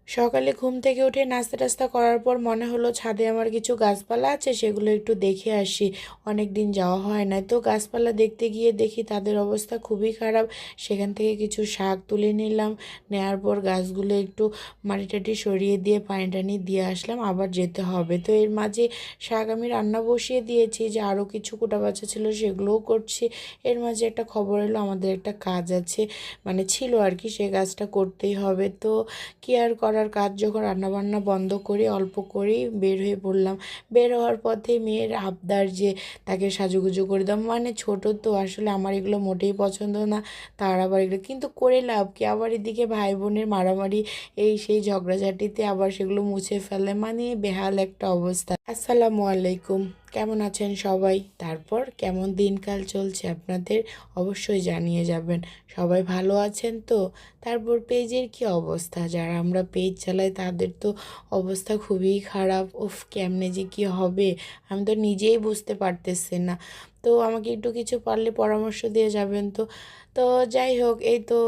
সকালে ঘুম থেকে উঠে নাস্তা টাস্তা করার পর মনে হলো ছাদে আমার কিছু গাছপালা আছে, সেগুলো একটু দেখে আসি। অনেক দিন যাওয়া হয় না, তো গাছপালা দেখতে গিয়ে দেখি তাদের অবস্থা খুবই খারাপ। সেখান থেকে কিছু শাক তুলে নিলাম, নেওয়ার পর গাছগুলো একটু মাটি টাটি সরিয়ে দিয়ে পানি টানি দিয়ে আসলাম, আবার যেতে হবে। তো এর মাঝে শাক আমি রান্না বসিয়ে দিয়েছি, যে আরও কিছু কোটা বাছা ছিল সেগুলোও করছি। এর মাঝে একটা খবর এলো, আমাদের একটা কাজ আছে, মানে ছিল আর কি, সে কাজটা করতেই হবে। তো কি আর করার, কাজ যখন রান্নাবান্না বন্ধ করে অল্প করেই বের হয়ে পড়লাম। বের হওয়ার পথে মেয়ের আবদার যে তাকে সাজুগুজু করে দাও, মানে ছোট তো আসলে আমার এগুলো মোটেই পছন্দ না। তার আবার এগুলো কিন্তু করে লাভ কি, আবার এদিকে ভাই বোনের মারামারি, এই সেই ঝগড়াঝাটিতে আবার সেগুলো মুছে ফেলে, মানে বেহাল একটা অবস্থা। আসসালামু আলাইকুম, কেমন আছেন সবাই? তারপর কেমন দিনকাল চলছে আপনাদের, অবশ্যই জানিয়ে যাবেন। সবাই ভালো আছেন তো? তারপর পেজের কি অবস্থা, যারা আমরা পেজ চালাই তাদের তো অবস্থা খুবই খারাপ। উফ, কেমনে যে কি হবে আমি তো নিজেই বুঝতে পারতেছি না। তো আমাকে একটু কিছু পারলে পরামর্শ দিয়ে যাবেন তো। তো যাই হোক, এই তো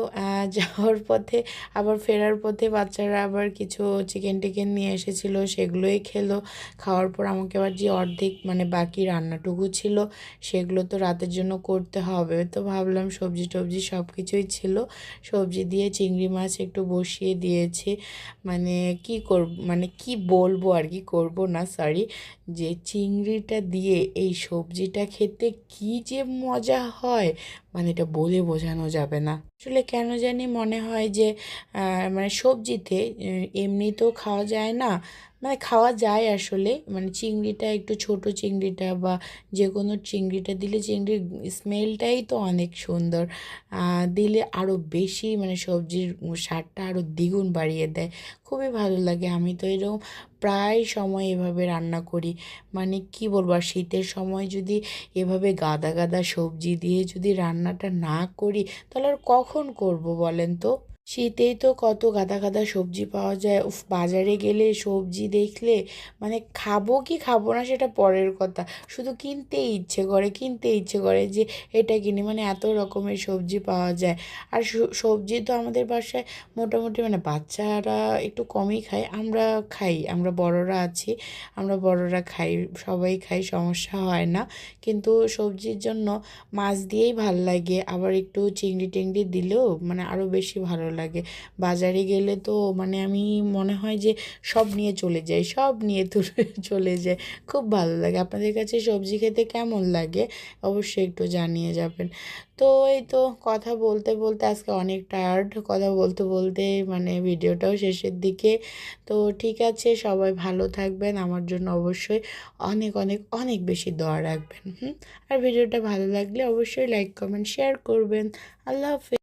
যাওয়ার পথে আবার ফেরার পথে বাচ্চারা আবার কিছু চিকেন টিকেন নিয়ে এসেছিলো, সেগুলোই খেলো। খাওয়ার পর আমাকে আবার যে অর্ধেক মানে বাকি রান্নাটুকু ছিল সেগুলো তো রাতের জন্য করতে হবে। তো ভাবলাম সবজি টবজি সব কিছুই ছিল, সবজি দিয়ে চিংড়ি মাছ একটু বসিয়ে দিয়েছি। মানে কি করব, মানে কি বলবো আর কি, করব না সরি, যে চিংড়িটা দিয়ে এই সবজিটা খেতে কি যে মজা হয়, মানে এটা বলে বোঝানো যাবে না। আসলে কেন জানি মনে হয় যে মানে সবজিতে এমনিতেও খাওয়া যায় না, মানে খাওয়া যায় আসলে, মানে চিংড়িটা একটু ছোট চিংড়িটা বা যে কোনো চিংড়িটা দিলে চিংড়ির স্মেলটাই তো অনেক সুন্দর, দিলে আরও বেশি মানে সবজির স্বাদটা আরও দ্বিগুণ বাড়িয়ে দেয়। খুবই ভালো লাগে, আমি তো এরকম প্রায় সময় এভাবে রান্না করি। মানে কি বলবো, আর শীতের সময় যদি এভাবে গাদা গাদা সবজি দিয়ে যদি রান্নাটা না করি তাহলে আর কখন করব বলেন তো? শীতেই তো কত গাদা গাদা সবজি পাওয়া যায়। উফ, বাজারে গেলে সবজি দেখলে মানে খাবো কি খাবো না সেটা পরের কথা, শুধু কিনতেই ইচ্ছে করে, কিনতে ইচ্ছে করে যে এটা কিনি, মানে এত রকমের সবজি পাওয়া যায়। আর সবজি তো আমাদের বাসায় মোটামুটি মানে বাচ্চারা একটু কমই খায়, আমরা খাই, আমরা বড়রা আছি, আমরা বড়রা খাই, সবাই খাই, সমস্যা হয় না। কিন্তু সবজির জন্য মাছ দিয়েই ভাল লাগে, আবার একটু চিংড়ি টিংড়ি দিলেও মানে আরও বেশি ভালো লাগে। বাজারে গেলে তো মানে আমি মনে হয় যে সব নিয়ে চলে যাই, সব নিয়ে তুলে চলে যায়। খুব ভালো লাগে। আপনাদের কাছে সবজি খেতে কেমন লাগে অবশ্যই একটু জানিয়ে যাবেন। তো এই তো কথা বলতে বলতে আজকে অনেক টায়ার্ড, কথা বলতে বলতে মানে ভিডিওটাও শেষের দিকে। তো ঠিক আছে, সবাই ভালো থাকবেন, আমার জন্য অবশ্যই অনেক অনেক অনেক বেশি দোয়া রাখবেন। আর ভিডিওটা ভালো লাগলে অবশ্যই লাইক কমেন্ট শেয়ার করবেন। আল্লাহ হাফেজ।